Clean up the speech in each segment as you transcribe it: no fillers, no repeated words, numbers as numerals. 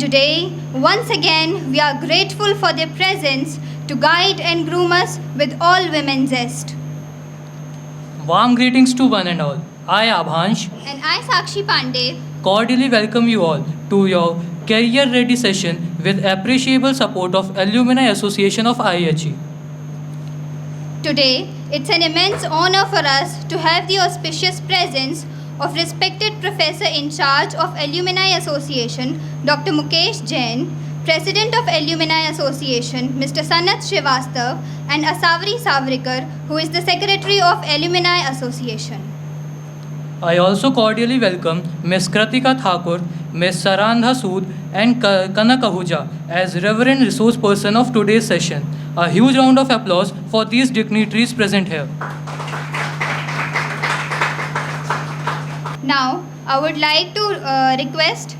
today, once again, we are grateful for their presence to guide and groom us with all women zest. Warm greetings to one and all. I, Abhansh, And I, Sakshi Pandey, cordially welcome you all to your Career Ready session with appreciable support of Alumni Association of IHE. today, it's an immense honor for us to have the auspicious presence of respected Professor in charge of Alumni Association, Dr. Mukesh Jain, President of Alumni Association, Mr. Sanat Srivastav, and Asavri Savrikar, who is the Secretary of Alumni Association. I also cordially welcome Ms. Kratika Thakur, Ms. Sarandha Sood, and Kanak Ahuja as Reverend Resource Person of today's session. A huge round of applause for these dignitaries present here. Now, I would like to request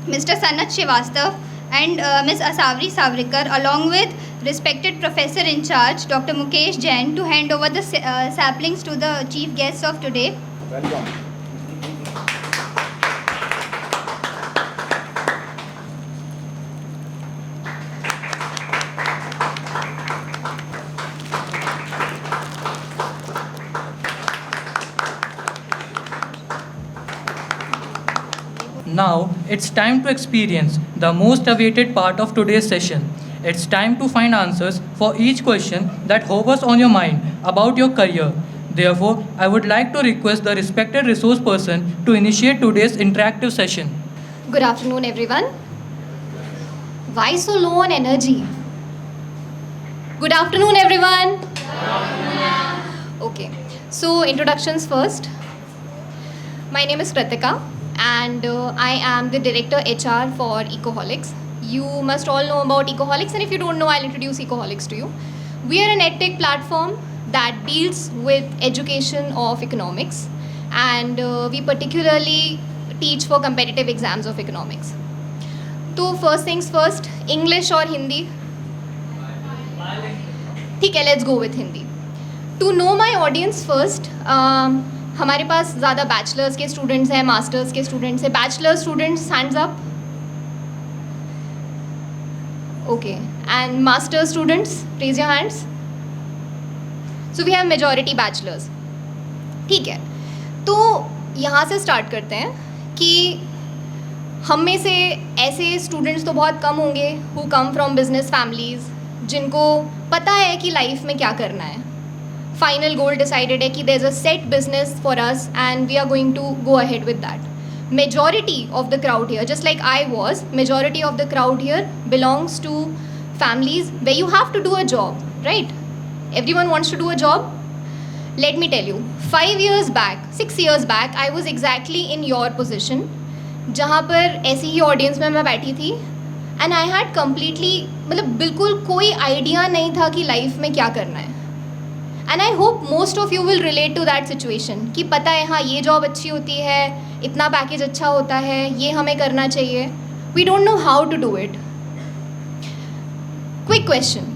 Mr. Sanat Srivastav and Ms. Asavri Savrikar, along with respected Professor in charge, Dr. Mukesh Jain, to hand over the saplings to the chief guests of today. Welcome. Now, it's time to experience the most awaited part of today's session. It's time to find answers for each question that hovers on your mind about your career. Therefore, I would like to request the respected resource person to initiate today's interactive session. Good afternoon, everyone. Why so low on energy? Good afternoon, everyone. Okay, so introductions first. My name is Kritika, and I am the Director HR for Ecoholics. You must all know about Ecoholics, and if you don't know, I'll introduce Ecoholics to you. We are an edtech platform that deals with education of economics, and we particularly teach for competitive exams of economics. तो first things first, English और हिंदी? ठीक है, let's go with Hindi. To know my audience first, हमारे पास ज़्यादा bachelors के students हैं, masters के students हैं. Bachelor students hands up. Okay, and master students raise your hands. So we have majority bachelors. ठीक है, तो यहाँ से स्टार्ट करते हैं कि हम में से ऐसे स्टूडेंट्स तो बहुत कम होंगे who come from business families, जिनको पता है कि लाइफ में क्या करना है. फाइनल गोल डिसाइडेड है कि there is a set business for us and we are going to go ahead with that. Majority of the crowd here, just like I was, majority of the crowd here belongs to families where you have to do a job, right? Everyone wants to do a job. Let me tell you, 5 years back, 6 years back, I was exactly in your position, जहाँ पर ऐसी ही audience में मैं बैठी थी, and I had completely, मतलब बिल्कुल कोई idea नहीं था कि life में क्या करना है. And I hope most of you will relate to that situation, कि पता है हाँ ये जॉब अच्छी होती है, इतना पैकेज अच्छा होता है, ये हमें करना चाहिए. We don't know how to do it. Quick question,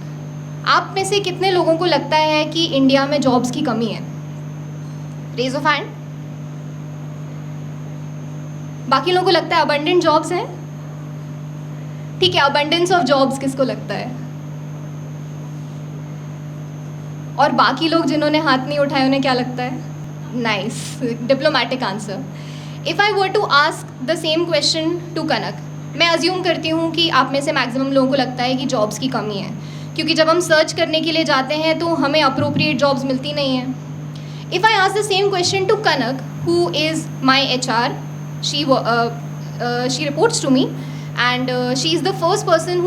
आप में से कितने लोगों को लगता है कि इंडिया में जॉब्स की कमी है? Raise of hand. बाकी लोगों को लगता है abundant जॉब्स हैं? ठीक है, abundance of jobs किसको लगता है? और बाकी लोग जिन्होंने हाथ नहीं उठाए उन्हें क्या लगता है? Nice, diplomatic answer. If I were to ask the same question to Kanak, मैं अज्यूम करती हूँ कि आप में से मैक्सिमम लोगों को लगता है कि जॉब्स की कमी है, क्योंकि जब हम सर्च करने के लिए जाते हैं तो हमें अप्रोप्रिएट जॉब्स मिलती नहीं हैं. If I ask the same question to Kanak, who is my HR, she reports to me, and she is the first person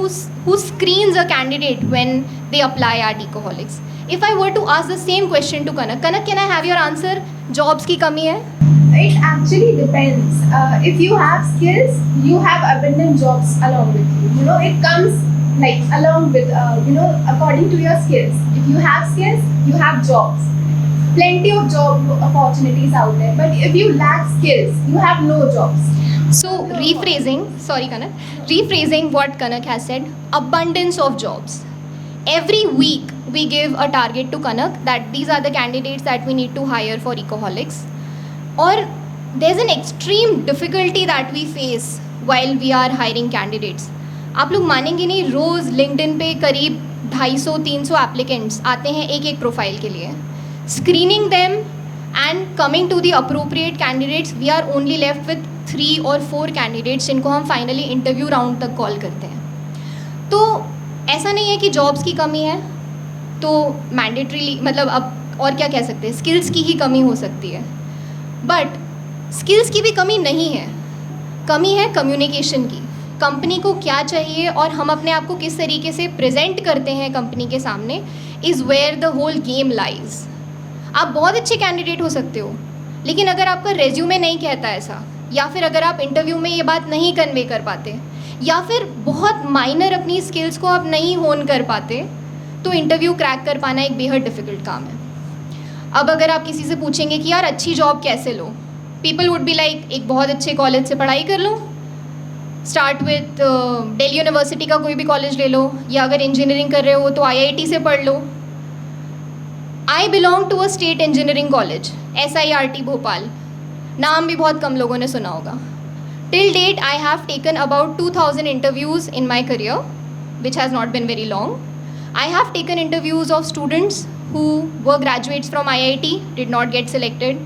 who screens a candidate when they apply at Ecoholics. If I were to ask the same question to Kanak, can I have your answer? Jobs की कमी है? It actually depends. If you have skills, you have abundant jobs along with you. You know, it comes like along with, according to your skills. If you have skills, you have jobs. Plenty of job opportunities out there. But if you lack skills, you have no jobs. So rephrasing what Kanak has said, abundance of jobs. Every week we give a target to Kanak that these are the candidates that we need to hire for Ecoholics. Or there's an extreme difficulty that we face while we are hiring candidates. आप लोग मानेंगे नहीं, रोज़ LinkedIn पे करीब 250-300 applicants आते हैं एक एक प्रोफाइल के लिए. Screening them and coming to the appropriate candidates, we are only left with 3 or 4 candidates जिनको हम फाइनली इंटरव्यू राउंड तक कॉल करते हैं. तो ऐसा नहीं है कि जॉब्स की कमी है तो मैंडेटरीली, मतलब अब और क्या कह सकते हैं, स्किल्स की ही कमी हो सकती है. बट स्किल्स की भी कमी नहीं है, कमी है कम्युनिकेशन की. कंपनी को क्या चाहिए और हम अपने आप को किस तरीके से प्रेजेंट करते हैं कंपनी के सामने is where the whole game lies. आप बहुत अच्छे कैंडिडेट हो सकते हो, लेकिन अगर आपका रेज्यूमे नहीं कहता ऐसा, या फिर अगर आप इंटरव्यू में ये बात नहीं कन्वे कर पाते, या फिर बहुत माइनर अपनी स्किल्स को आप नहीं होन कर पाते, तो इंटरव्यू क्रैक कर पाना एक बेहद डिफ़िकल्ट काम है. अब अगर आप किसी से पूछेंगे कि यार अच्छी जॉब कैसे लो, पीपल वुड बी लाइक एक बहुत अच्छे कॉलेज से पढ़ाई कर लो, स्टार्ट विथ दिल्ली यूनिवर्सिटी का कोई भी कॉलेज ले लो, या अगर इंजीनियरिंग कर रहे हो तो IIT से पढ़ लो. I belong to a state engineering college, SIRT Bhopal, नाम भी बहुत कम लोगों ने सुना होगा. Till date I have taken about 2000 interviews in my career, which has not been very long. I have taken interviews of students who were graduates from IIT, did not get selected.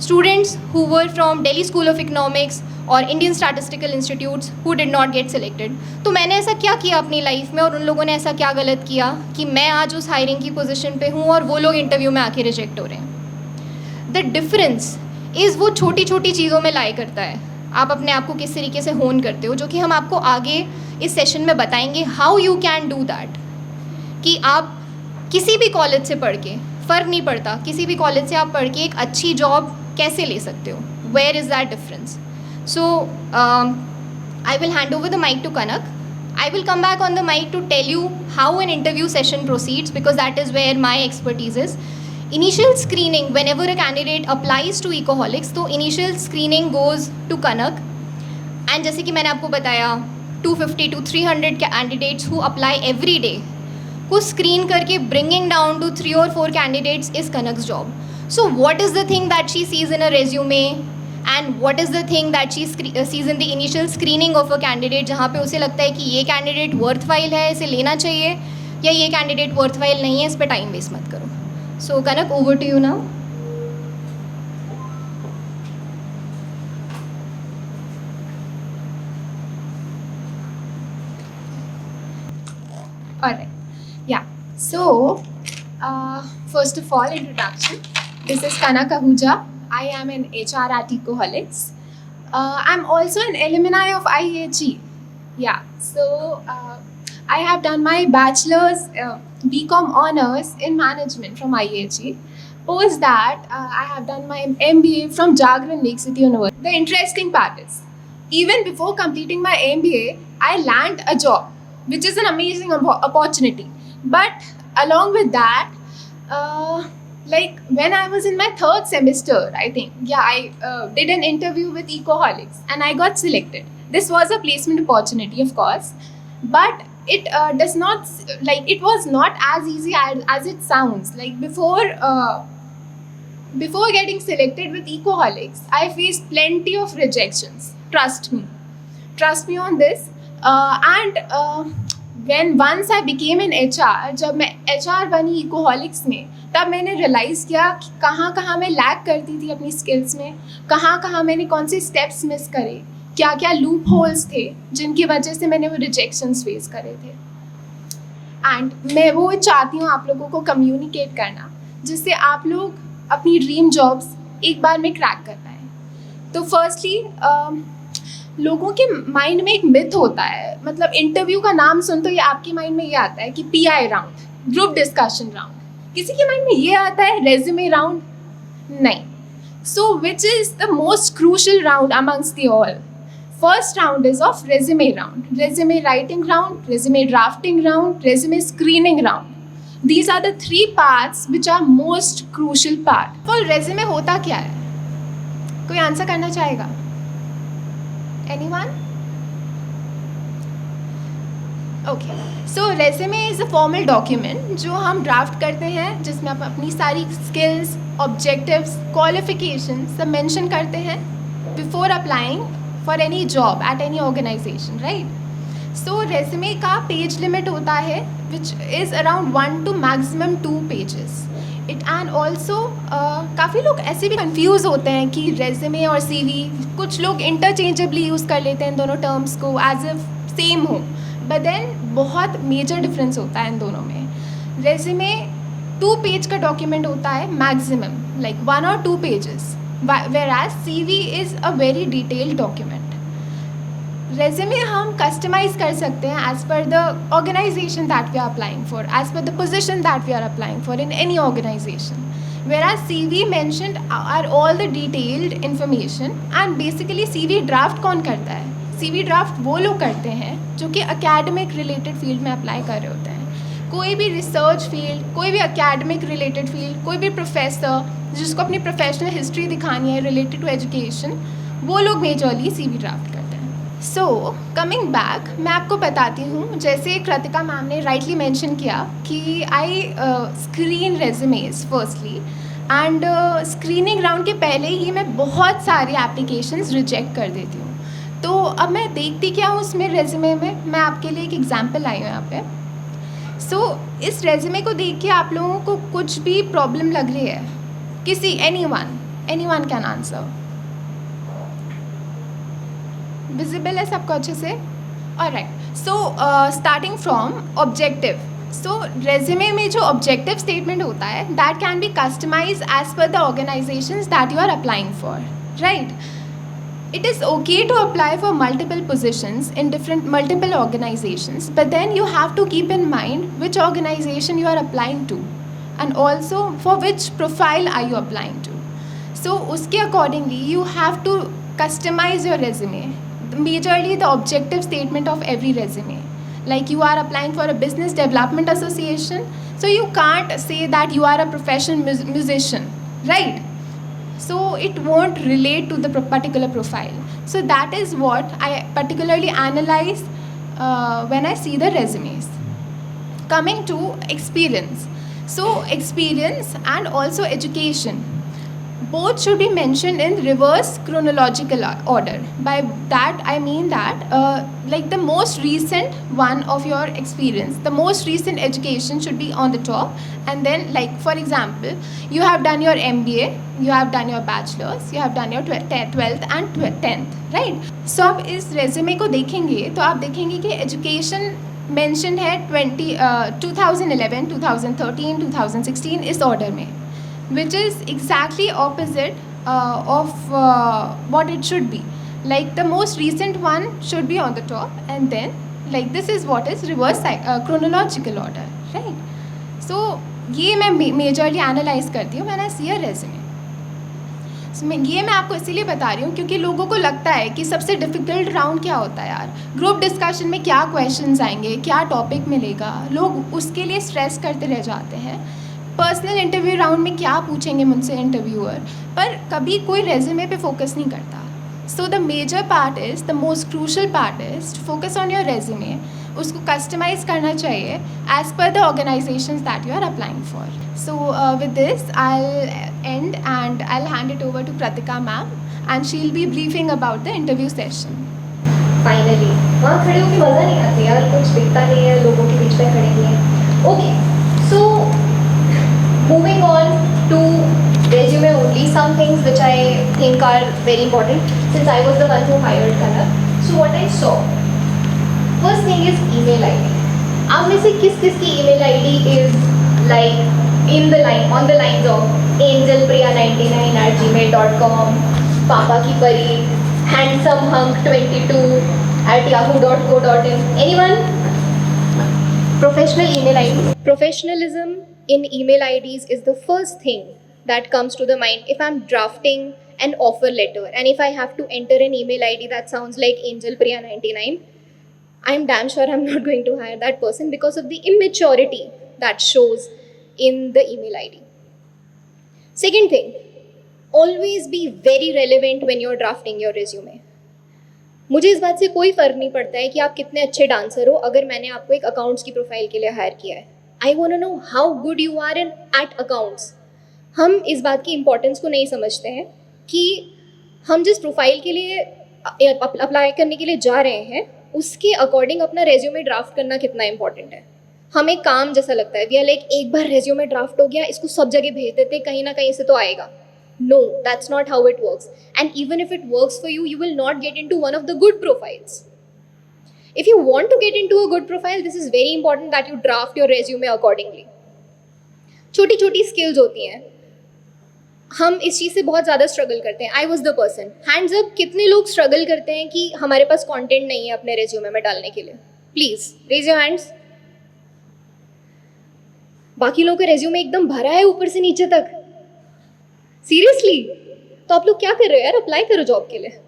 Students who were from Delhi School of Economics और Indian Statistical Institutes who did not get selected. तो मैंने ऐसा क्या किया अपनी life में और उन लोगों ने ऐसा क्या गलत किया कि मैं आज उस हायरिंग की पोजीशन पे हूँ और वो लोग इंटरव्यू में आके रिजेक्ट हो रहे हैं. द डिफरेंस इज़ वो छोटी छोटी चीज़ों में लाई करता है. आप अपने आप को किस तरीके से होन करते हो, जो कि हम आपको आगे इस सेशन में बताएंगे how you can do that. कि आप किसी भी कॉलेज से पढ़ के, फ़र्क नहीं पड़ता, किसी भी कॉलेज से आप पढ़ के एक अच्छी जॉब कैसे ले सकते हो. Where is that difference. So I will hand over the mic to Kanak. I will come back on the mic to tell you how an interview session proceeds, because that is where my expertise is. Initial screening, whenever a candidate applies to Ecoholics, तो initial screening goes to Kanak. And जैसे कि मैंने आपको बताया 250 to 300 candidates who apply every day को screen करके bringing down to 3 or 4 candidates is Kanak's job. So what is the thing that she sees in a resume and what is the thing that she sees in the initial screening of a candidate, जहाँ पे उसे लगता है कि ये candidate worthwhile है, इसे लेना चाहिए, या ये candidate worthwhile नहीं है, इस पर time waste मत करो. So Kanak, over to you now. Alright, yeah. So, first of all, introduction. This is Kanak Ahuja. I am an HR at Ecoholics. I'm also an alumni of IAG. Yeah, so I have done my bachelor's BCom honors in management from IAG. Post that, I have done my MBA from Jagran Lake City University. The interesting part is, even before completing my MBA, I landed a job, which is an amazing opportunity. But along with that, like when I was in my 3rd semester, I think, yeah, I did an interview with Ecoholics and I got selected. This was a placement opportunity, of course, but it does not, like, it was not as easy as it sounds. Like before getting selected with Ecoholics, I faced plenty of rejections. Trust me on this. When once I became an HR, जब मैं HR बनी Ecoholics में, तब मैंने realise किया कि कहाँ मैं लैग करती थी अपनी स्किल्स में, कहाँ मैंने कौन से स्टेप्स मिस करे, क्या लूप होल्स थे जिनकी वजह से मैंने वो रिजेक्शंस फेस करे थे. एंड मैं वो चाहती हूँ आप लोगों को कम्युनिकेट करना, जिससे आप लोग अपनी ड्रीम जॉब्स एक बार में क्रैक कर पाएँ. तो फर्स्टली लोगों के माइंड में एक मिथ होता है, मतलब इंटरव्यू का नाम सुन तो ये आपके माइंड में ये आता है कि PI round, group discussion round. किसी के माइंड में ये आता है रेज्यूमे राउंड. नहीं. So which is the most crucial round amongst the all? First round is of resume round, resume writing round, resume drafting round, resume screening round. These are the 3 parts which are most crucial part. For resume होता क्या है? कोई answer करना चाहेगा? Anyone? Okay. So resume is a formal document जो हम draft करते हैं, जिसमें आप अपनी सारी स्किल्स, ऑब्जेक्टिव्स, क्वालिफिकेशन सब मेंशन करते हैं before applying for any job at any organization, right? So resume का page limit होता है which is around 1 to maximum 2 pages. It and also काफ़ी लोग ऐसे भी कंफ्यूज होते हैं कि resume और CV कुछ लोग interchangeably यूज़ कर लेते हैं इन दोनों टर्म्स को एज इफ सेम हो, बट देन बहुत मेजर डिफरेंस होता है इन दोनों में. resume 2 पेज का डॉक्यूमेंट होता है maximum, like 1 or 2 pages, whereas CV is a very detailed document. Resume हम कस्टमाइज कर सकते हैं as per the organisation that we are applying for, as per the position that we are applying for in any organisation. whereas CV mentioned are all the detailed information and basically CV draft कौन करता है? CV draft वो लोग करते हैं जो कि academic related field में अप्लाई कर रहे होते हैं. कोई भी रिसर्च फील्ड, कोई भी अकेडमिक रिलेटेड फील्ड, कोई भी प्रोफेसर जिसको अपनी प्रोफेशनल हिस्ट्री दिखानी है रिलेटेड टू एजुकेशन, वो लोग मेजरली CV ड्राफ्ट करते हैं. सो कमिंग बैक, मैं आपको बताती हूँ, जैसे कृतिका मैम ने राइटली मेंशन किया कि आई screen resumes firstly, and screening round के पहले ही मैं बहुत सारी एप्लीकेशंस रिजेक्ट कर देती हूँ. तो अब मैं देखती क्या हूँ उसमें रेज्यूमे में, मैं आपके लिए एक एग्जांपल आई हूँ यहाँ पे. सो इस रेज्यूमे को देख के आप लोगों को कुछ भी प्रॉब्लम लग रही है? किसी anyone can answer. Visible है सबको अच्छे से? Alright. So starting from objective. So resume में जो ऑब्जेक्टिव स्टेटमेंट होता है that can be customise as per the organisations that you are applying for, right? It is okay to apply for multiple positions in multiple organizations, but then you have to keep in mind which organization you are applying to, and also for which profile are you applying to. So uske accordingly you have to customize your resume, majorly the objective statement of every resume. Like you are applying for a business development association, so you can't say that you are a professional musician, right? So it won't relate to the particular profile. So that is what I particularly analyze when I see the resumes. Coming to experience. So experience and also education, both should be mentioned in reverse chronological order. By that I mean that like the most recent one of your experience, the most recent education should be on the top, and then like for example you have done your MBA, you have done your bachelor's, you have done your 12th and 10th, right? So आप इस resume को देखेंगे तो आप देखेंगे कि education mentioned है 2011, 2013, 2016 इस order में, which is exactly opposite of what it should be. Like the most recent one should be on the top, and then like this is what is reverse chronological order, right? So ये मैं majorly analyze करती हूँ when I see a resume. So ये मैं आपको इसीलिए बता रही हूँ क्योंकि लोगों को लगता है कि सबसे डिफ़िकल्ट राउंड क्या होता है यार, ग्रुप डिस्कशन में क्या क्वेश्चंस आएंगे, क्या टॉपिक मिलेगा, लोग उसके लिए स्ट्रेस करते रह जाते हैं. पर्सनल इंटरव्यू राउंड में क्या पूछेंगे मुझसे इंटरव्यूअर, पर कभी कोई रेज्यूमे पे फोकस नहीं करता. So the major part is, the most crucial part is focus on your resume. उसको कस्टमाइज करना चाहिए as per the organisations that you are applying for. So with this I and and I hand it over to Kritika ma'am and she will be briefing about the interview session. Finally वहाँ खड़े होकर मज़ा नहीं आता यार, कुछ दिखता नहीं है, लोगों के बीच में खड़े नहीं हैं. Okay, so moving on to resume only, some things which I think are very important since I was the one who hired Kanak. So what I saw, first thing is email ID. आप में से किस की email ID is like on the lines of angelpriya99@gmail.com, papa ki pari, handsomehunk22@yahoo.co.in? Anyone? Professional email ID. Professionalism in email IDs is the first thing that comes to the mind if I'm drafting an offer letter, and if I have to enter an email ID that sounds like angelpriya99, I'm damn sure I'm not going to hire that person because of the immaturity that shows in the email ID. Second thing, always be very relevant when you're drafting your resume. मुझे इस बात से कोई फ़र्क नहीं पड़ता है कि आप कितने अच्छे डांसर हो, अगर मैंने आपको एक अकाउंट्स की प्रोफाइल के लिए हायर किया है. I want to know how good you are in at accounts. हम इस बात की इम्पोर्टेंस को नहीं समझते हैं कि हम जिस प्रोफाइल के लिए अप्लाई करने के लिए जा रहे हैं उसके अकॉर्डिंग अपना रेज्यूमे ड्राफ्ट करना कितना इंपॉर्टेंट है. हमें काम जैसा लगता है, वी आर लाइक एक बार रेज्यूमे ड्राफ्ट हो गया इसको सब जगह भेज देते, कहीं ना कहीं से तो आएगा. No, that's not how it works. And even if it works for you, you will not get into one of the good profiles. If you want to get into a good profile, this is very important that you draft your resume accordingly. छोटी छोटी skills होती हैं, हम इस चीज़ से बहुत ज़्यादा struggle करते हैं. I was the person. Hands up, कितने लोग स्ट्रगल करते हैं कि हमारे पास कंटेंट नहीं है अपने रेज्यूमे में डालने के लिए? Please raise your hands. बाकी लोगों का रेज्यूमे एकदम भरा है ऊपर से नीचे तक. सीरियसली, तो आप लोग क्या कर रहे हो यार? अप्लाई करो जॉब के लिए.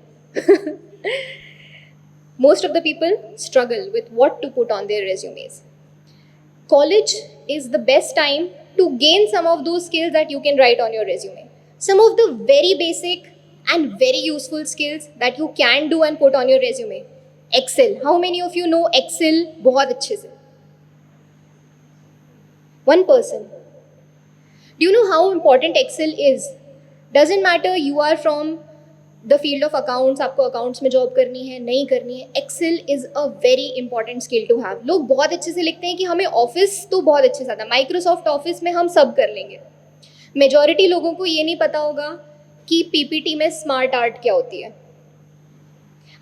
Most of the people struggle with what to put on their resumes. College is the best time to gain some of those skills that you can write on your resume. Some of the very basic and very useful skills that you can do and put on your resume. Excel. How many of you know Excel बहुत अच्छे से? One person. Do you know how important Excel is? Doesn't matter you are from the field of accounts, आपको accounts में job करनी है नहीं करनी है, Excel is a very important skill to have. लोग बहुत अच्छे से लिखते हैं कि हमें ऑफिस तो बहुत अच्छे से आता है, माइक्रोसॉफ्ट ऑफिस में हम सब कर लेंगे. मेजॉरिटी लोगों को ये नहीं पता होगा कि पीपीटी में स्मार्ट आर्ट क्या होती है.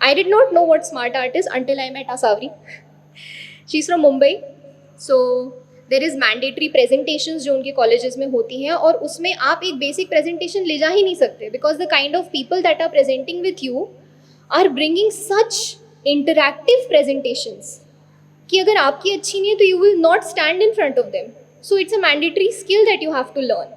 I did not know what smart art is until I met Asawari. She is from Mumbai. So there is mandatory presentations जो उनके कॉलेजेस में होती हैं, और उसमें आप एक बेसिक प्रेजेंटेशन ले जा ही नहीं सकते because the kind of people that are presenting with you are bringing such interactive presentations कि अगर आपकी अच्छी नहीं है तो you will not stand in front of them. So it's a mandatory skill that you have to learn.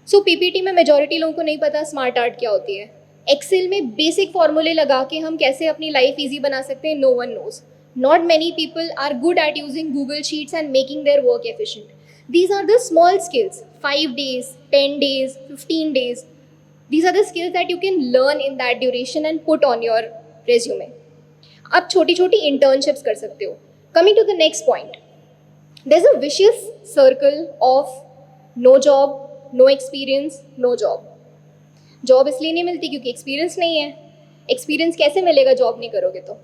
So PPT में majority लोगों को नहीं पता स्मार्ट आर्ट क्या होती है. एक्सेल में बेसिक फॉर्मूले लगा के हम कैसे अपनी लाइफ ईजी बना सकते हैं, no one knows. Not many people are good at using Google Sheets and making their work efficient. These are the small skills. 5 days, 10 days, 15 days. These are the skills that you can learn in that duration and put on your resume. आप छोटी छोटी internships कर सकते हो. Coming to the next point. There's a vicious circle of no job, no experience, no job. Job इसलिए नहीं मिलती क्योंकि experience नहीं है. Experience कैसे मिलेगा जॉब नहीं करोगे तो?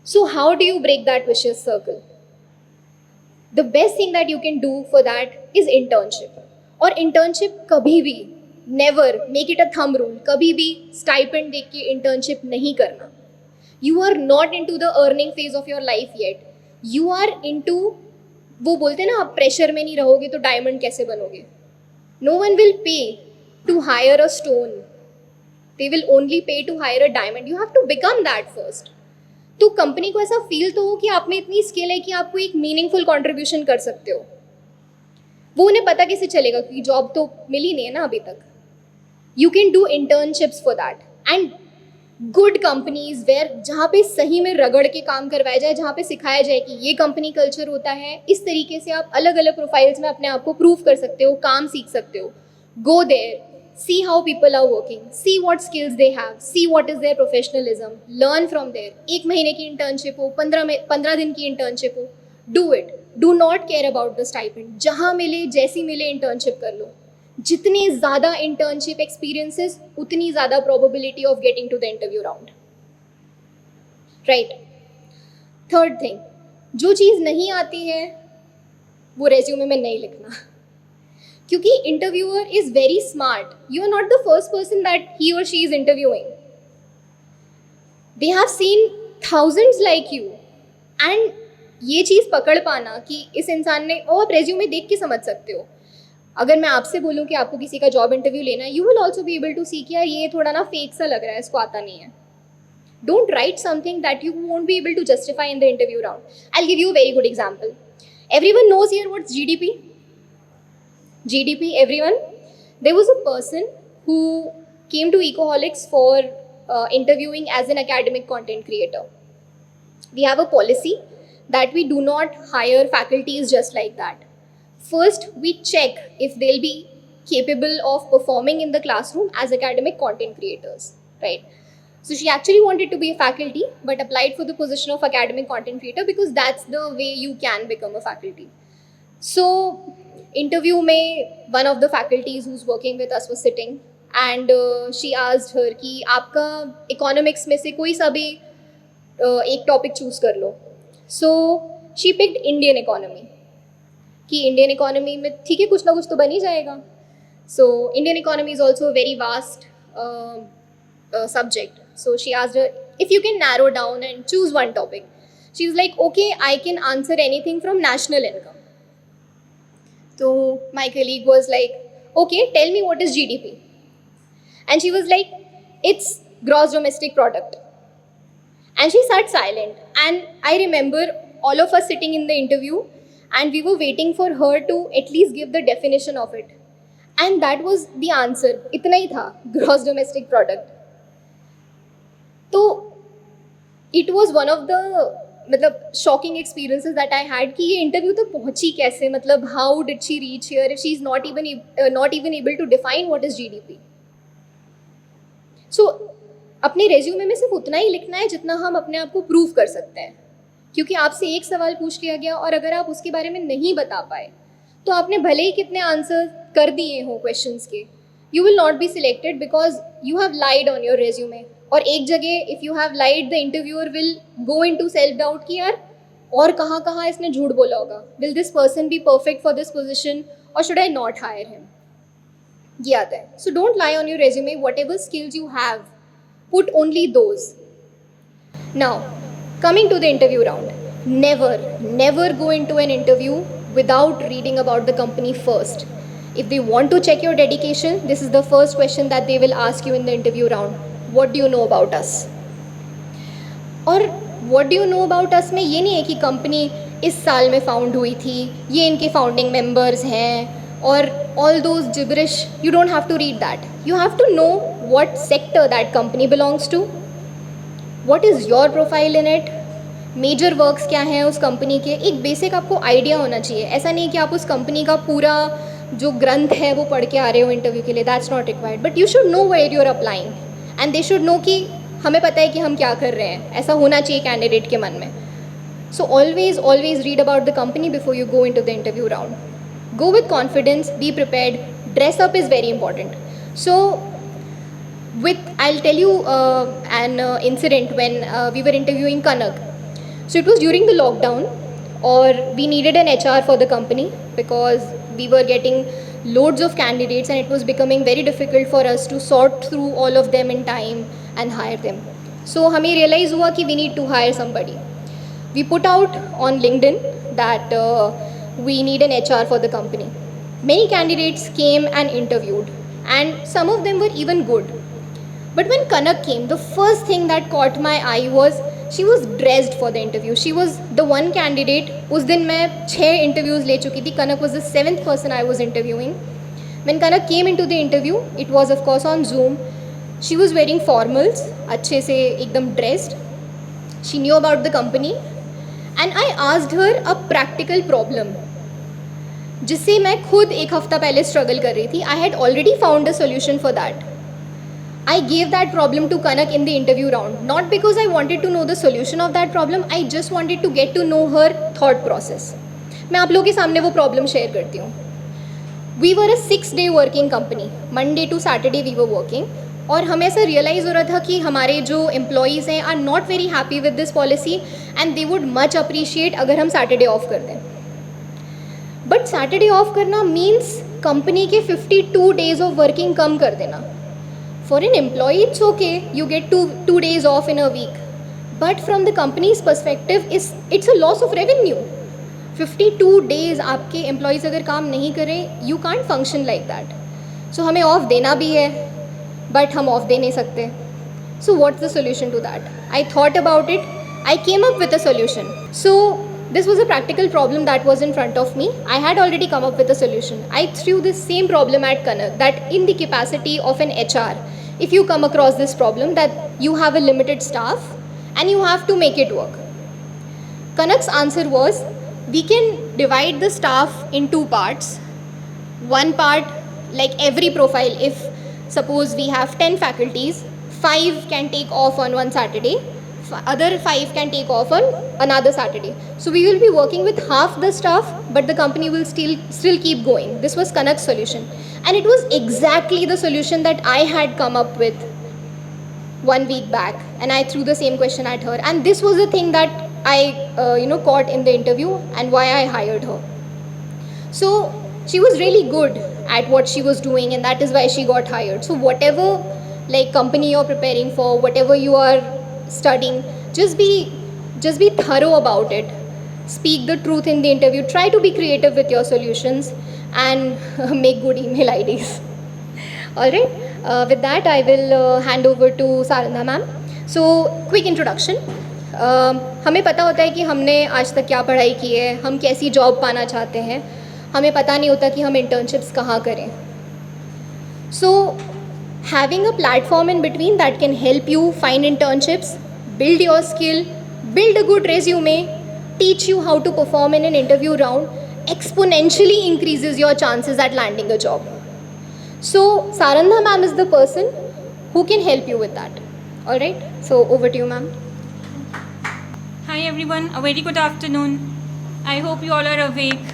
So how do you break that vicious circle? The best thing that you can do for that is internship. और internship कभी भी, never make it a thumb rule, कभी भी stipend देख के internship नहीं करना. You are not into the earning phase of your life yet. You are into, वो बोलते हैं ना आप pressure में नहीं रहोगे तो diamond कैसे बनोगे? No one will pay to hire a stone. They will only pay to hire a diamond. You have to become that first. तो कंपनी को ऐसा फील तो हो कि आप में इतनी स्किल है कि आपको एक मीनिंगफुल कंट्रीब्यूशन कर सकते हो. वो उन्हें पता कैसे चलेगा क्योंकि जॉब तो मिली नहीं है ना अभी तक. You can do internships for that and good companies where जहाँ पे सही में रगड़ के काम करवाया जाए, जहाँ पे सिखाया जाए कि ये कंपनी कल्चर होता है. इस तरीके से आप अलग अलग प्रोफाइल्स में अपने आप को प्रूव कर सकते हो, काम सीख सकते हो. Go there, see how people are working, see what skills they have, see what is their professionalism, learn from there. 1 महीने की internship हो, 15 दिन की internship हो, do it. Do not care about the stipend. जहाँ मिले जैसी मिले internship कर लो. जितनी ज़्यादा internship experiences उतनी ज़्यादा probability of getting to the interview round. Right. Third thing, जो चीज़ नहीं आती है वो resume में नहीं लिखना. क्योंकि interviewer is very smart. You are not the first person that he और she is interviewing. They have seen thousands like you. And ये चीज़ पकड़ पाना कि इस इंसान ने, और आप रेज्यूमे देख के समझ सकते हो. अगर मैं आपसे बोलूँ कि आपको किसी का जॉब इंटरव्यू लेना है, you will also be able to see कि यार ये थोड़ा ना फेक सा लग रहा है, इसको आता नहीं है. Don't write something that you won't be able to justify in the interview round. I will give you a very good example. Everyone knows here what's GDP. GDP, everyone. There was a person who came to Ecoholics for interviewing as an academic content creator. We have a policy that we do not hire faculties just like that. First, we check if they'll be capable of performing in the classroom as academic content creators, right? So she actually wanted to be a faculty but applied for the position of academic content creator because that's the way you can become a faculty. So interview में one of the faculties who's working with us was sitting and she asked her कि आपका economics में से कोई सा भी एक topic choose कर लो. So she picked Indian economy, कि इंडियन इकोनॉमी में ठीक है कुछ ना कुछ तो बन ही जाएगा. So Indian economy is also very vast subject. So she asked her if you can narrow down and choose one topic. She was like, okay, I can answer anything from national income. So my colleague was like, okay, tell me what is GDP. And she was like, it's gross domestic product. And she sat silent. And I remember all of us sitting in the interview and we were waiting for her to at least give the definition of it. And that was the answer. इतना ही था, gross domestic product. तो it was one of the मतलब shocking experiences that I had कि ये interview तो पहुंची कैसे, मतलब how did she reach here if she is not even able to define what is GDP. So अपने resume में सिर्फ उतना ही लिखना है जितना हम अपने आप को प्रूव कर सकते हैं, क्योंकि आपसे एक सवाल पूछ लिया गया और अगर आप उसके बारे में नहीं बता पाए तो आपने भले ही कितने आंसर कर दिए हों क्वेश्चंस के, you will not be selected because you have lied on your resume. और एक जगह if you have lied the interviewer will go into self doubt कि यार और कहाँ कहाँ इसने झूठ बोला होगा, will this person be perfect for this position और should I not hire him, ये आता है. So don't lie on your resume, whatever skills you have put only those. Now coming to the interview round, never go into an interview without reading about the company first. If they want to check your dedication, this is the first question that they will ask you in the interview round. What do you know about us? और what do you know about us में ये नहीं है कि company इस साल में found हुई थी, ये इनके फाउंडिंग मेंबर्स हैं और all those gibberish. You don't have to read that. You have to know what sector that company belongs to. What is your profile in it? Major works क्या हैं उस कंपनी के, एक बेसिक आपको idea होना चाहिए. ऐसा नहीं कि आप उस कंपनी का पूरा जो ग्रंथ है वो पढ़ के आ रहे हो इंटरव्यू के लिए, that's not required. But you should know where you are applying and they should know कि हमें पता है कि हम क्या कर रहे हैं, ऐसा होना चाहिए कैंडिडेट के मन में. So always read about the company before you go into the interview round. Go with confidence, be prepared. Dress up is very important. So I'll tell you an incident when we were interviewing Kanak. So it was during the lockdown, or we needed an HR for the company because we were getting loads of candidates and it was becoming very difficult for us to sort through all of them in time and hire them. So हमें realize हुआ कि we need to hire somebody. We put out on LinkedIn that we need an HR for the company. Many candidates came and interviewed and some of them were even good. But when Kanak came, the first thing that caught my eye was she was dressed for the interview. She was the one candidate. उस दिन मैं 6 interviews ले चुकी थी. Kanak was the 7th person I was interviewing. When Kanak came into the interview, it was of course on Zoom. She was wearing formals, अच्छे से एकदम dressed. She knew about the company. And I asked her a practical problem जिससे मैं खुद एक हफ्ता पहले struggle कर रही थी. I had already found a solution for that. I gave that problem to Kanak in the interview round, not because I wanted to know the solution of that problem, I just wanted to get to know her thought process. मैं आप लोगों के सामने वो problem share करती हूँ. We were a 6-day working company. Monday to Saturday we were working. और हमें ऐसा रियलाइज़ हो रहा था कि हमारे जो एम्प्लॉयज़ हैं are not very happy with this policy and they would much appreciate अगर हम सैटरडे ऑफ कर दें. बट सैटरडे ऑफ करना मीन्स कंपनी के 52 डेज ऑफ वर्किंग कम कर देना. For an employee it's okay, you get two days off in a week, but from the company's perspective it's a loss of revenue. 52 days आपके employees अगर काम नहीं करें, you can't function like that. So हमें off देना भी है but हम ऑफ दे नहीं सकते. So what's the solution to that? I thought about it, I came up with a solution. So this was a practical problem that was in front of me. I had already come up with a solution. I threw this same problem at Kanak, that in the capacity of an HR, if you come across this problem that you have a limited staff and you have to make it work. Kanak's answer was, we can divide the staff in 2 parts. One part, like every profile, if suppose we have 10 faculties, 5 can take off on one Saturday, other 5 can take off on another Saturday. So we will be working with half the staff, but the company will still keep going. This was Kanak's solution. And it was exactly the solution that I had come up with 1 week back, and I threw the same question at her, and this was the thing that I caught in the interview and why I hired her. So she was really good at what she was doing, and that is why she got hired. So whatever like company you're preparing for, whatever you are studying, just be thorough about it. Speak the truth in the interview. Try to be creative with your solutions, and make good email IDs. All right. With that, I will hand over to Sarandha ma'am. So quick introduction. हमें पता होता है कि हमने आज तक क्या पढ़ाई की है, हम कैसी जॉब पाना चाहते हैं. हमें पता नहीं होता कि हम इंटर्नशिप्स कहाँ करें. So having a platform in between that can help you find internships, build your skill, build a good resume, teach you how to perform in an interview round, exponentially increases your chances at landing a job. So Sarandha ma'am is the person who can help you with that. All right, so over to you ma'am. Hi everyone, a very good afternoon. I hope you all are awake.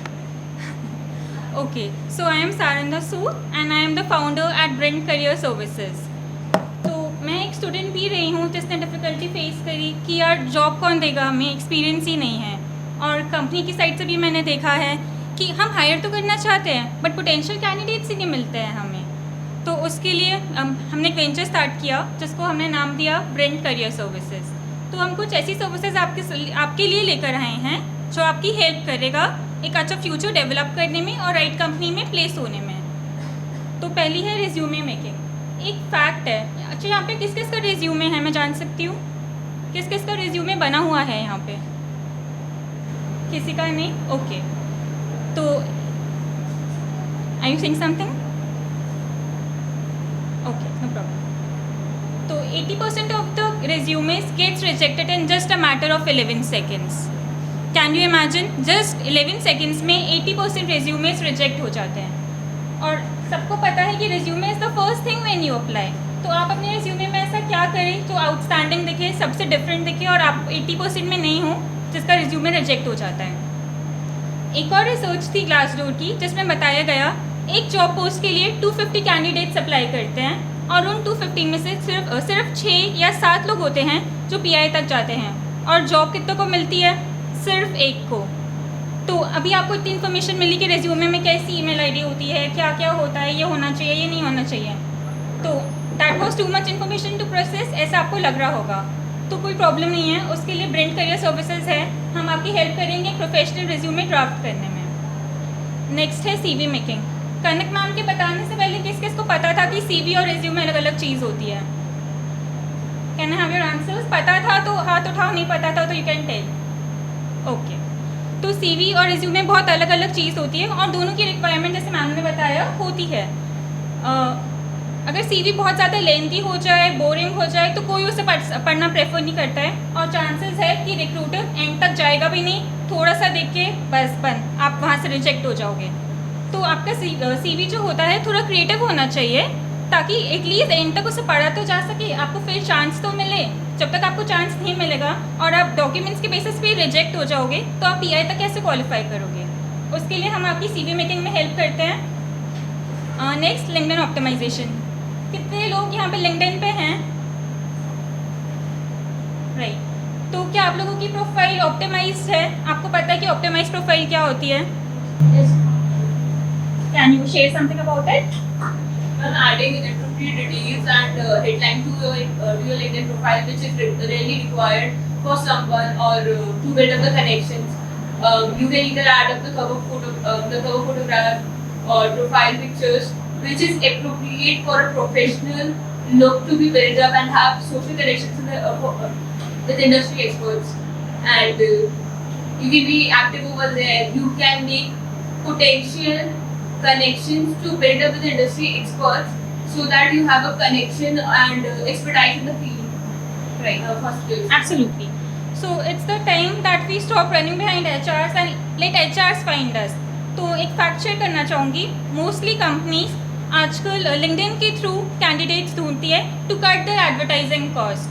Okay, so I am Sarandha Sood and I am the founder at Brent Career Services. तो मैं एक student भी रही हूँ जिसने difficulty face करी कि यार जॉब कौन देगा, हमें एक्सपीरियंस ही नहीं है. और कंपनी की साइड से भी मैंने देखा है कि हम हायर तो करना चाहते हैं बट पोटेंशियल कैंडिडेट्स ही नहीं मिलते हैं हमें. तो उसके लिए हमने एक वेंचर स्टार्ट किया जिसको हमने नाम दिया ब्रेंट करियर सर्विसेज. तो हम कुछ ऐसी सर्विसेज आपके लिए लेकर आए हैं जो आपकी हेल्प करेगा एक अच्छा फ्यूचर डेवलप करने में और राइट कंपनी में प्लेस होने में. तो पहली है रिज्यूमे मेकिंग. एक फैक्ट है, अच्छा यहाँ पे किस किस का रिज्यूमे है मैं जान सकती हूँ? किस किस का रिज्यूमे बना हुआ है यहाँ पे? किसी का नहीं? ओके. तो are you saying something? Okay, no problem. तो 80% of the resumes gets rejected in just a matter of 11 seconds. Can you imagine? Just 11 seconds में 80% resumes reject हो जाते हैं. और सबको पता है कि resume is the first thing when you apply. तो आप अपने resume में ऐसा क्या करें जो outstanding दिखे, सबसे different दिखे और आप 80% में नहीं हो जिसका resume reject हो जाता है. एक और रिसर्च थी Glassdoor की जिसमें बताया गया एक जॉब पोस्ट के लिए 250 कैंडिडेट्स अप्लाई करते हैं और उन 250 में से सिर्फ 6 या 7 लोग होते हैं जो PI तक जाते हैं और जॉब कितनों को मिलती है? सिर्फ एक को. तो अभी आपको इतनी इन्फॉर्मेशन मिली कि रेज्यूमे में कैसी ईमेल आईडी होती है, क्या क्या होता है, ये होना चाहिए, ये नहीं होना चाहिए. तो that was too much information to process, ऐसा आपको लग रहा होगा. तो कोई प्रॉब्लम नहीं है, उसके लिए ब्रेंट करियर सर्विसेज है. हम आपकी हेल्प करेंगे प्रोफेशनल रेज्यूमे ड्राफ्ट करने में. नेक्स्ट है CV मेकिंग. कनक मैम के बताने से पहले किस किस को पता था कि CV और रेज्यूमे अलग अलग चीज़ होती है? Can I have your answers? पता था तो हाथ उठाओ, नहीं पता था तो यू कैन टेल. ओके. तो CV और रेज्यूमे बहुत अलग अलग चीज़ होती है और दोनों की रिक्वायरमेंट जैसे मैम ने बताया होती है. अगर CV बहुत ज़्यादा लेंथी हो जाए, बोरिंग हो जाए तो कोई उसे पढ़ना प्रेफर नहीं करता है और चांसेस है कि रिक्रूटर एंड तक जाएगा भी नहीं, थोड़ा सा देख के बस बंद, आप वहाँ से रिजेक्ट हो जाओगे. तो आपका CV जो होता है थोड़ा क्रिएटिव होना चाहिए ताकि एटलीस्ट एंड तक उसे पढ़ा तो जा सके, आपको फिर चांस तो मिले. जब तक आपको चांस नहीं मिलेगा और आप डॉक्यूमेंट्स के बेसिस पे रिजेक्ट हो जाओगे तो आप PI तक कैसे क्वालिफाई करोगे? उसके लिए हम आपकी CV मेकिंग में हेल्प करते हैं. Next, LinkedIn optimisation. कितने लोग यहाँ पे लिंक्डइन पे हैं? राइट. तो क्या आप लोगों की प्रोफाइल ऑप्टिमाइज्ड है? आपको पता है कि ऑप्टिमाइज्ड प्रोफाइल क्या होती है? Can you share something about it? Adding appropriate details and headline to your LinkedIn profile, which is really required for someone or to build up the connections. You can either add up the cover photograph or profile pictures, which is appropriate for a professional look to be built up and have social connections with industry experts. And you can be active over there. You can make potential connections to build up with industry experts so that you have a connection and expertise in the field. Right. First skills. Absolutely. So it's the time that we stop running behind HRs and let HRs find us. तो एक fact share करना चाहूँगी. Mostly companies आजकल LinkedIn के through candidates ढूंढती है to cut their advertising cost.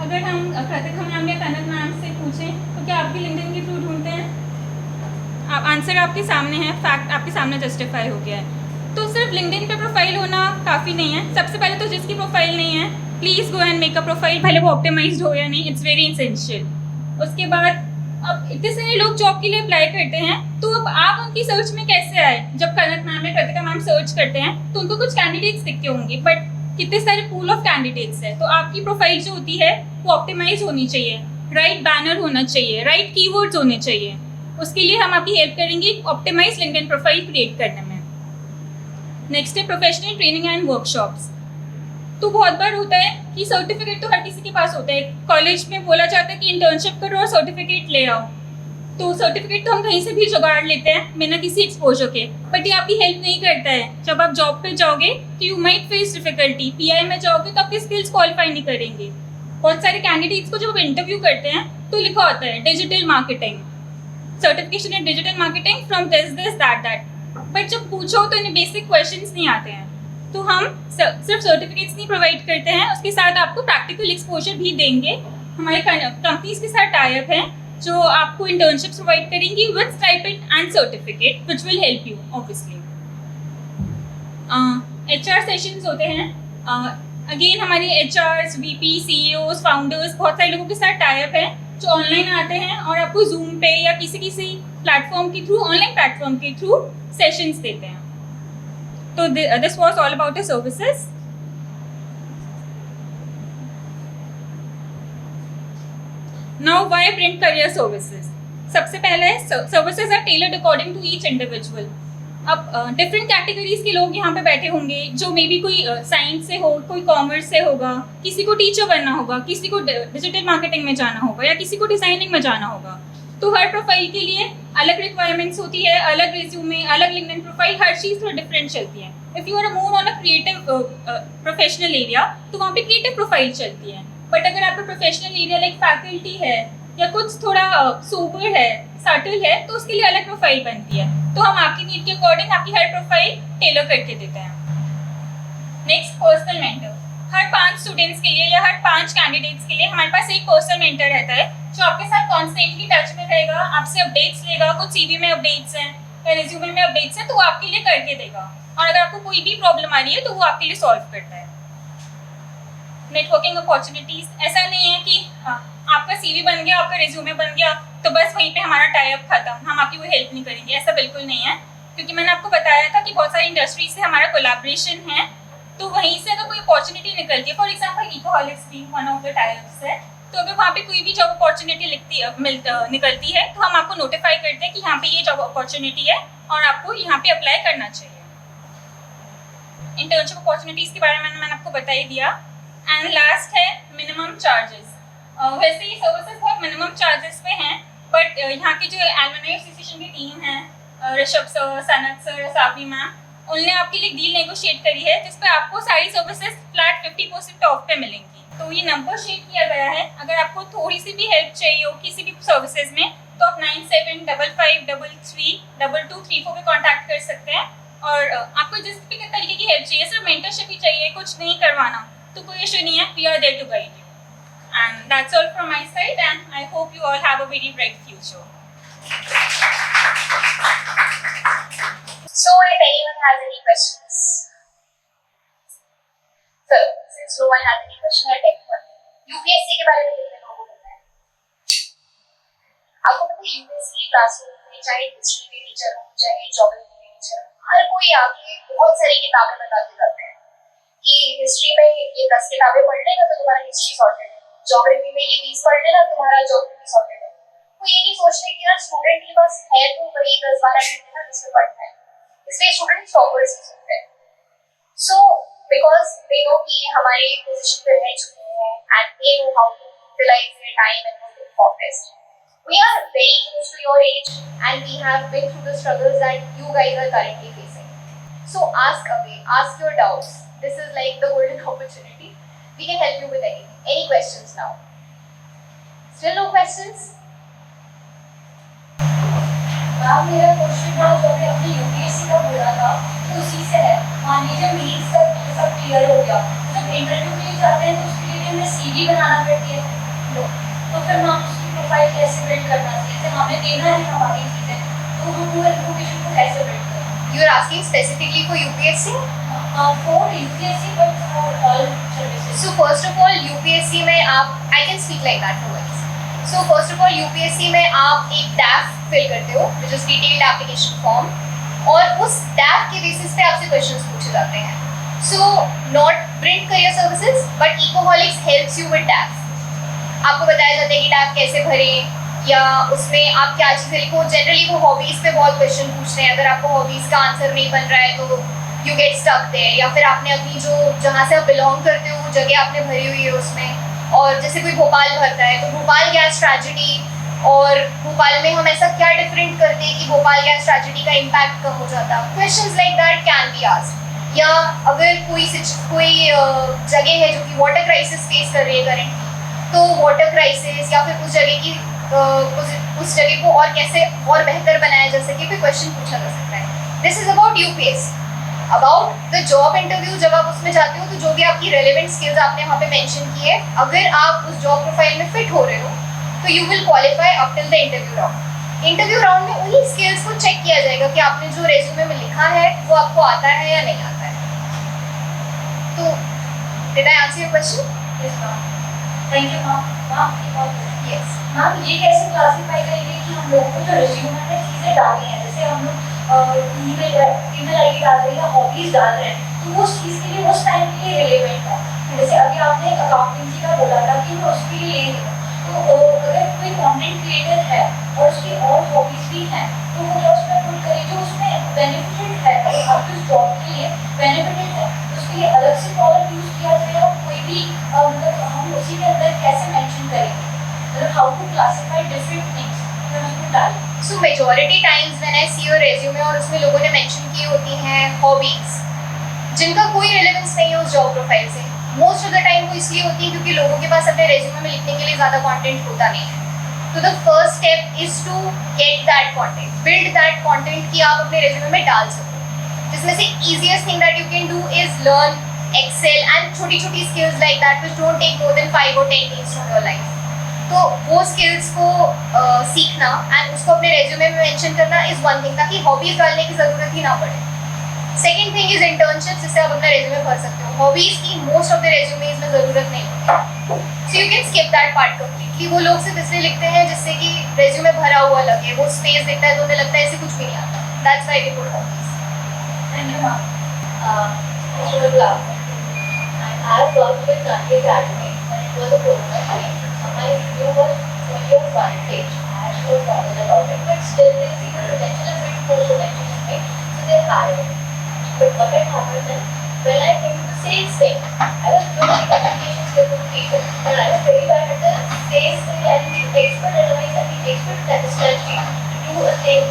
अगर हम प्रतिभा मैम या कनक मैम से पूछें तो क्या आपकी लिंक्डइन के थ्रू ढूंढते हैं? आंसर आपके सामने है, फैक्ट आपके सामने जस्टिफाई हो गया है. तो सिर्फ लिंक्डइन पे प्रोफाइल होना काफ़ी नहीं है. सबसे पहले तो जिसकी प्रोफाइल नहीं है, please go and make a profile, भले वो ऑप्टिमाइज्ड हो या नहीं, इट्स वेरी इसेंशियल. उसके बाद अब इतने सारे लोग जॉब के लिए अप्लाई करते हैं, तो अब आप उनकी सर्च में कैसे आए? जब कनक मैम या कृतिका मैम सर्च करते हैं तो उनको कुछ कैंडिडेट्स दिखते होंगे, बट कितने सारे पूल ऑफ कैंडिडेट्स है. तो आपकी प्रोफाइल जो होती है वो ऑप्टिमाइज होनी चाहिए, राइट बैनर होना चाहिए, राइट कीवर्ड्स होने चाहिए. उसके लिए हम आपकी हेल्प करेंगे ऑप्टिमाइज लिंक्डइन प्रोफाइल क्रिएट करने में. नेक्स्ट है प्रोफेशनल ट्रेनिंग एंड वर्कशॉप्स. तो बहुत बार होता है कि सर्टिफिकेट तो हर किसी के पास होता है. कॉलेज में बोला जाता है कि इंटर्नशिप करो और सर्टिफिकेट ले आओ. तो सर्टिफिकेट तो हम कहीं से भी जुगाड़ लेते हैं बिना किसी एक्सपोजर के, बट ये आपकी हेल्प नहीं करता है. जब आप जॉब पे जाओगे तो you might face difficulty. Pi में जाओगे तो आपके स्किल्स क्वालिफाई नहीं करेंगे. बहुत सारे कैंडिडेट्स को जब इंटरव्यू करते हैं तो लिखा होता है digital marketing, certification in digital marketing from this that, but जब पूछो तो इन्हें बेसिक क्वेश्चंस नहीं आते हैं. तो हम सिर्फ सर्टिफिकेट्स नहीं प्रोवाइड करते हैं, उसके साथ आपको प्रैक्टिकल एक्सपोजर भी देंगे. हमारे कंपनीज के साथ टाई अप हैं जो आपको इंटर्नशिप्स प्रोवाइड करेंगी with stipend and certificate which will help you obviously. HR sessions होते हैं. अगेन हमारे HRs, VP, CEOs, फाउंडर्स बहुत सारे लोगों के साथ टाई अप हैं जो ऑनलाइन आते हैं और आपको जूम पे या किसी प्लेटफॉर्म के थ्रू, ऑनलाइन प्लेटफॉर्म के थ्रू सेशंस देते हैं. तो this was all about the services. Now why print career services? सबसे पहले services are tailored according to each individual. अब डिफरेंट कैटेगरीज के लोग यहाँ पे बैठे होंगे, जो मे बी कोई साइंस से हो, कोई कॉमर्स से होगा, किसी को टीचर बनना होगा, किसी को डिजिटल मार्केटिंग में जाना होगा या किसी को डिजाइनिंग में जाना होगा. तो हर प्रोफाइल के लिए अलग रिक्वायरमेंट्स होती है, अलग रिज्यूमे, अलग लिंक्डइन प्रोफाइल, हर चीज़ थोड़ा डिफरेंट चलती है. If you are more on a creative professional area तो वहाँ पे क्रिएटिव प्रोफाइल चलती है. बट अगर आपका प्रोफेशनल एरिया लाइक फैकल्टी है या कुछ थोड़ा सोबर है, सटल है, तो उसके लिए अलग प्रोफाइल बनती है. तो हम आपकी नीड के अकॉर्डिंग आपकी हर प्रोफाइल टेलर करके देते हैं. Next, personal mentor. हर 5 स्टूडेंट्स के लिए या हर 5 कैंडिडेट्स के लिए हमारे पास एक पर्सनल मेंटर रहता है जो आपके साथ कॉन्स्टेंटली टच में रहेगा, आपसे अपडेट्स लेगा. कुछ CV में अपडेट्स हैं या रिज्यूमे में अपडेट्स हैं तो वो आपके लिए करके देगा. और अगर आपको कोई भी प्रॉब्लम आ रही है तो वो आपके लिए सॉल्व करता है. Networking opportunities. ऐसा नहीं है कि आपका CV बन गया, आपका रिज्यूमे बन गया तो बस वहीं पे हमारा टाई अप खत्म, हम आपकी कोई हेल्प नहीं करेंगे. ऐसा बिल्कुल नहीं है, क्योंकि मैंने आपको बताया था कि बहुत सारी इंडस्ट्री से हमारा कोलैबोरेशन है. तो वहीं से अगर कोई अपॉर्चुनिटी निकलती है, फॉर एग्जाम्पल इकोहॉलिक्स भी one of the tie ups है, तो अगर वहाँ पे कोई भी जॉब अपॉर्चुनिटी निकलती है तो हम आपको नोटिफाई करते हैं कि यहाँ पे ये जॉब अपॉर्चुनिटी है और आपको यहाँ पे अप्लाई करना चाहिए. इंटर्नशिप अपॉर्चुनिटीज़ के बारे में मैंने आपको बता ही दिया. एंड लास्ट है मिनिमम चार्जेस. वैसे ये सर्विसेज बहुत मिनिमम चार्जेस पे हैं, बट यहाँ की जो एलुमनी एसोसिएशन की टीम है, ऋषभ सर, सनत सर, साफी मैम, उन्होंने आपके लिए डील नेगोशिएट करी है जिस पे आपको सारी सर्विसेज फ्लैट 50% ऑफ पे मिलेंगी. तो ये नंबर शेयर किया गया है. अगर आपको थोड़ी सी भी हेल्प चाहिए हो किसी भी सर्विसेज में तो आप 9755332234 पे कॉन्टैक्ट कर सकते हैं. और आपको जिस भी तरीके की हेल्प चाहिए, सिर्फ मेंटरशिप ही चाहिए, कुछ नहीं करवाना, तो कोई इशू नहीं है. We are there to guide you. And that's all from my side, and I hope you all have a very bright future. So, if anyone has any questions, so since no one has any question, I'll take one. UPSC के बारे में कितने लोगों को पता है? आपको पता है UPSC क्लासरूम में चाहे हिस्ट्री के टीचर हो, चाहे ज्योग्राफी के टीचर हो, हर कोई आके बहुत सारी किताबें बताते जाते हैं कि हिस्ट्री में ये 10 किताबें पढ़ लेना तो तुम्हारा हिस्ट्री सॉर्टेड है, ज्योग्राफी में ये 20 पढ़ लेना तुम्हारा ज्योग्राफी सॉर्टेड है. वो ये नहीं सोचते कि यार स्टूडेंट के पास है तो वही 10-12 घंटे ना जिसमें पढ़ना है, इसलिए स्टूडेंट टॉपर्स ही होते हैं. सो बिकॉज दे नो कि हमारे पोजीशन पे रह चुके हैं and they know how to utilise their time and how to perform best. We are very close to your age and we have been through the struggles that you guys are currently facing. So ask away, ask your doubts. This is like the golden opportunity. We can help you with anything. Any questions now? Still no questions? Ma'am मेरा question था जो अभी अपनी UPSC का बोला था तो उसी से है. मान लीजिए मेंस का सब क्लियर हो गया, जब इंटरव्यू के लिए जाते हैं तो उसके लिए हमें CV बनाना पड़ती है. तो फिर हम उसकी प्रोफाइल कैसे बिल्ड करना चाहिए, जब हमें देना है हमारी चीज़ें तो हम वो इन्फॉर्मेशन को कैसे बिल्ड करें? You are asking specifically for UPSC? For UPSC, but for all services. So first of all UPSC में आप, I can speak like that, no worries. So first of all UPSC में आप एक DAF fill करते हो, which is detailed application form, और उस DAF के basis पे आपसे questions पूछे जाते हैं. So not Print Career Services, but Ecoholics helps you with DAF. आपको बताया जाता है कि DAF कैसे भरें, या उसमें आप क्या चीज़ें लिखो. जनरली वो हॉबीज़ पे बहुत क्वेश्चन पूछते हैं. अगर आपको हॉबीज़ का आंसर नहीं बन रहा है तो यू गेट स्टक देयर, या फिर आपने अपनी जो जहाँ से आप बिलोंग करते हो वो जगह आपने भरी हुई है उसमें. और जैसे कोई भोपाल भरता है तो भोपाल गैस ट्रेजेडी और भोपाल में हम ऐसा क्या डिफरेंट करते हैं कि भोपाल गैस ट्रेजेडी का इम्पैक्ट कम हो जाता. Questions like that can be asked. या अगर कोई जगह है जो कि वाटर क्राइसिस फेस कर रही है करेंटली, तो वाटर क्राइसिस या फिर उस जगह की उस जगह को और कैसे और बेहतर बनाया जा सके, कोई क्वेश्चन पूछा जा सकता है. This is about UPSC. About the job interview, जब आप उसमें जाते हो तो जो भी आपकी रेलेवेंट स्किल्स आपने वहाँ पे मेंशन की है, अगर आप उस जॉब प्रोफाइल में फिट हो रहे हो तो you will qualify up till the interview round. Interview round में उन्हीं स्किल्स को चेक किया जाएगा कि आपने जो रेज्यूमे में लिखा है वो आपको आता है या नहीं आता है. तो did I answer your question? Yes, ma'am. Thank you, ma'am. Ma'am, एक और question. यस. मैम ये कैसे क्लासिफाई करेंगे कि हम लोगों को जो रिज्यूमे में चीज़ें डाली हैं, जैसे हम लोग ईमेल आईडी डाल रहे हैं या हॉबीज डाल रहे हैं, तो वो उस चीज़ के लिए उस टाइम के लिए रिलेवेंट है. जैसे अभी आपने अकाउंटेंसी का बोला था कि मैं उसके लिए ले रही हूँ, तो अगर कोई कंटेंट क्रिएटर है और उसकी और हॉबीज भी हैं, तो वो क्या उसमें पुट करे जो उसमें बेनिफिटेड है, आपकी उस जॉब के लिए बेनिफिटेड है, उसके लिए अलग से कॉलम यूज़ किया जाए और कोई भी मतलब हम उसी के अंदर कैसे मेंशन करेंगे, मतलब how to classify different things मैं उसमें डालें. So majority times when I see your resume और उसमें लोगों ने मेंशन की होती हैं हॉबीज जिनका कोई रिलेवेंस नहीं है उस जॉब प्रोफाइल से. मोस्ट ऑफ द टाइम वो इसलिए होती है क्योंकि लोगों के पास अपने रेज्यूमे में लिखने के लिए ज़्यादा कंटेंट होता नहीं है. तो the first step is to get that content, build that content कि आप अपने रेज्यूमे में डाल सको. जिसमें से easiest thing that you can do is learn Excel and छोटी छोटी skills like that which don't take more than 5 or 10 days from your life. तो वो स्किल्स को सीखना एंड उसको अपने रेज्यूमे में मेंशन करना इज़ वन थिंग, ताकि हॉबीज़ डालने की ज़रूरत ही ना पड़े. सेकेंड थिंग इज इंटर्नशिप, जिससे आप अपना रेज्यूमे भर सकते हो. हॉबीज़ की मोस्ट ऑफ द रेज्यूमेज में ज़रूरत नहीं होती, so you can skip that part completely. वो लोग सिर्फ इसलिए लिखते हैं जिससे कि रेज्यूमे भरा हुआ लगे, वो स्पेस दिखता है तो उन्हें लगता है ऐसे कुछ भी नहीं आता. That's why we put hobbies. Thank you, ma'am. Mr. Gulab, and I have worked with Gandhi Academy when it was a program time. My review was only on one page. I had no knowledge about it, but still they see the potential and fit for potential in me, so they hired me. But what had happened then, when I came to the sales thing, I was good at communication skills with people, but I was very bad at the sales thing and the expert advice and the expert strategy to do a thing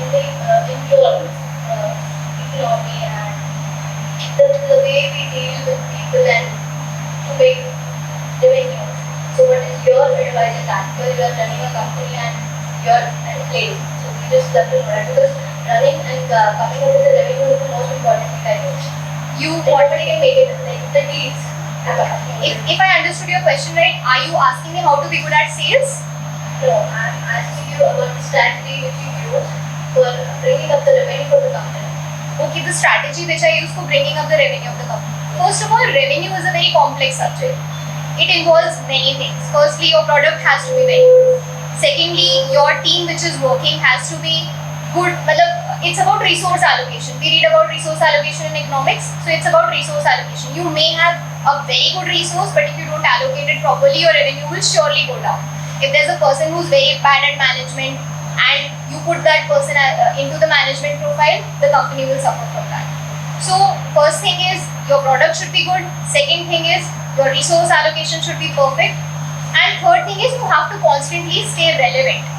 in your economy and the way we deal with people and to make revenue. So what is your advice in that? Because you are running a company and you are at a place. So we just love to know that, because running and coming up with the revenue is the most important thing I think. You Nobody can make it, like the deeds. if I understood your question right, are you asking me how to be good at sales? No, I'm asking you about the strategy which you use for bringing up the revenue for the company. Okay, the strategy which I use for bringing up the revenue of the company. First of all, revenue is a very complex subject. It involves many things. Firstly, your product has to be very good. Secondly, your team which is working has to be good. It's about resource allocation. We read about resource allocation in economics, so it's about resource allocation. You may have a very good resource, but if you don't allocate it properly, your revenue will surely go down. If there's a person who's very bad at management and you put that person into the management profile, the company will suffer from that. So first thing is your product should be good. Second thing is your resource allocation should be perfect. And third thing is you have to constantly stay relevant.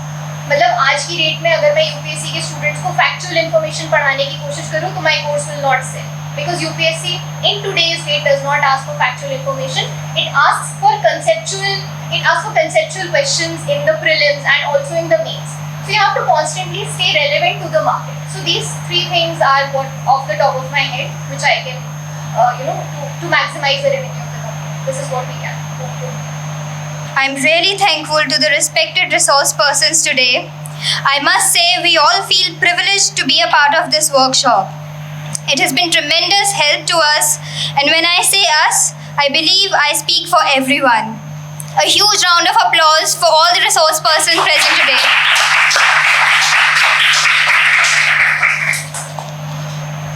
आज की date में अगर मैं UPSC के students को factual information पढ़ाने की कोशिश करूँ तो my course will not sell, because UPSC in today's date does not ask for factual information. It asks for conceptual questions in the prelims and also in the mains. So you have to constantly stay relevant to the market. So these three things are what off the top of my head, which I can, to maximize the revenue of the company. This is what we can. I'm really thankful to the respected resource persons today I must say we all feel privileged to be a part of this workshop. It has been tremendous help to us, and when I say us, I believe I speak for everyone. A huge round of applause for all the resource persons present today.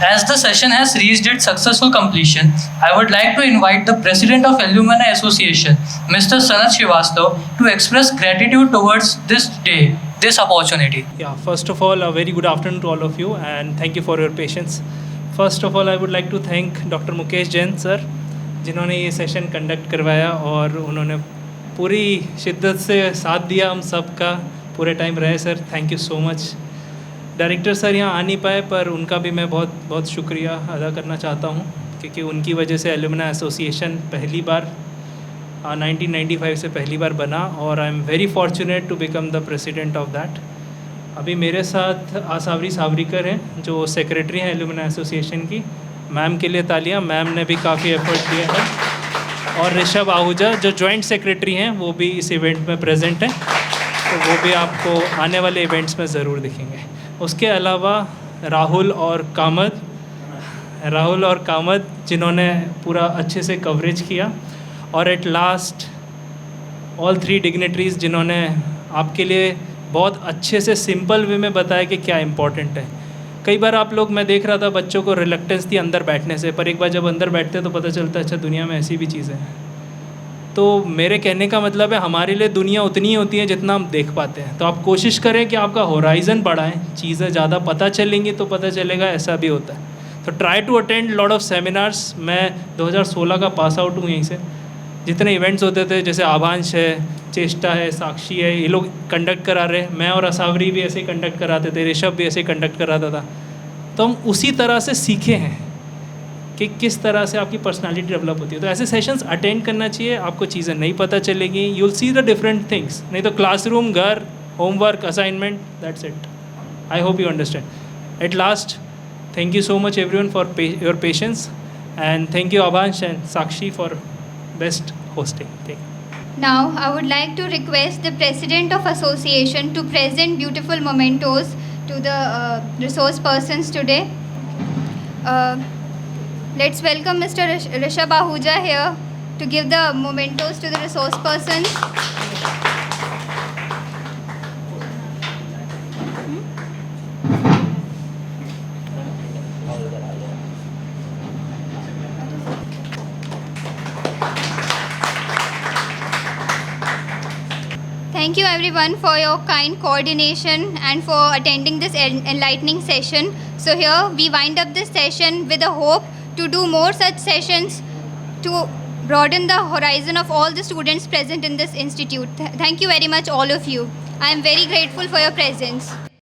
As the session has reached its successful completion, I would like to invite the President of Alumni Association, Mr. Sanat Srivastava, to express gratitude towards this day, this opportunity. Yeah, first of all, a very good afternoon to all of you and thank you for your patience. First of all, I would like to thank Dr. Mukesh Jain sir, जिन्होंने ये session conduct करवाया और उन्होंने पूरी शिद्दत से साथ दिया हम सब का, पूरे टाइम रहे sir, thank you so much. Director sir यहाँ आ नहीं पाए पर उनका भी मैं बहुत बहुत शुक्रिया अदा करना चाहता हूँ क्योंकि उनकी वजह से एलुमनाई एसोसिएशन पहली बार 1995 से पहली बार बना और I am very fortunate to become the president of that. अभी मेरे साथ आसावरी सावरीकर हैं जो सेक्रेटरी हैं एलुमनाई एसोसिएशन की. मैम के लिए तालियां, मैम ने भी काफ़ी एफर्ट दिया है. और ऋषभ आहूजा जो जॉइंट सेक्रेटरी हैं वो भी इस इवेंट में प्रेजेंट हैं, तो वो भी आपको आने वाले इवेंट्स में ज़रूर दिखेंगे. उसके अलावा राहुल और कामद जिन्होंने पूरा अच्छे से कवरेज किया, और एट लास्ट ऑल 3 डिग्नेटरीज़ जिन्होंने आपके लिए बहुत अच्छे से सिंपल वे में बताया कि क्या इम्पोर्टेंट है. कई बार आप लोग, मैं देख रहा था बच्चों को रिलक्टेंस थी अंदर बैठने से, पर एक बार जब अंदर बैठते तो पता चलता है अच्छा दुनिया में ऐसी भी चीज़ें हैं. तो मेरे कहने का मतलब है हमारे लिए दुनिया उतनी ही होती है जितना हम देख पाते हैं. तो आप कोशिश करें कि आपका होराइज़न बढ़ाएं, चीज़ें ज़्यादा पता चलेंगी तो पता चलेगा ऐसा भी होता है. तो try to attend lot of seminars. मैं 2016 का पास आउट हूँ यहीं से. जितने इवेंट्स होते थे जैसे आभांश है, चेष्टा है, साक्षी है, ये लोग कंडक्ट करा रहे. मैं और असावरी भी ऐसे ही कंडक्ट कराते थे, ऋषभ भी ऐसे ही कंडक्ट कराता था. तो हम उसी तरह से सीखे हैं कि किस तरह से आपकी पर्सनालिटी डेवलप होती है. तो ऐसे सेशंस अटेंड करना चाहिए, आपको चीज़ें नहीं पता चलेगी, you will see the different things. नहीं तो क्लासरूम, घर, homework, assignment, that's it. I hope you understand. At last, thank you so much everyone for your patience, and thank you Abhansh and Sakshi for best hosting. Now, I would like to request the President of Association to present beautiful mementos to the resource persons today. Let's welcome Mr. Rishabh Ahuja here to give the mementos to the resource persons. Thank you everyone for your kind coordination and for attending this enlightening session. So here we wind up this session with a hope to do more such sessions to broaden the horizon of all the students present in this institute. Thank you very much all of you. I am very grateful for your presence.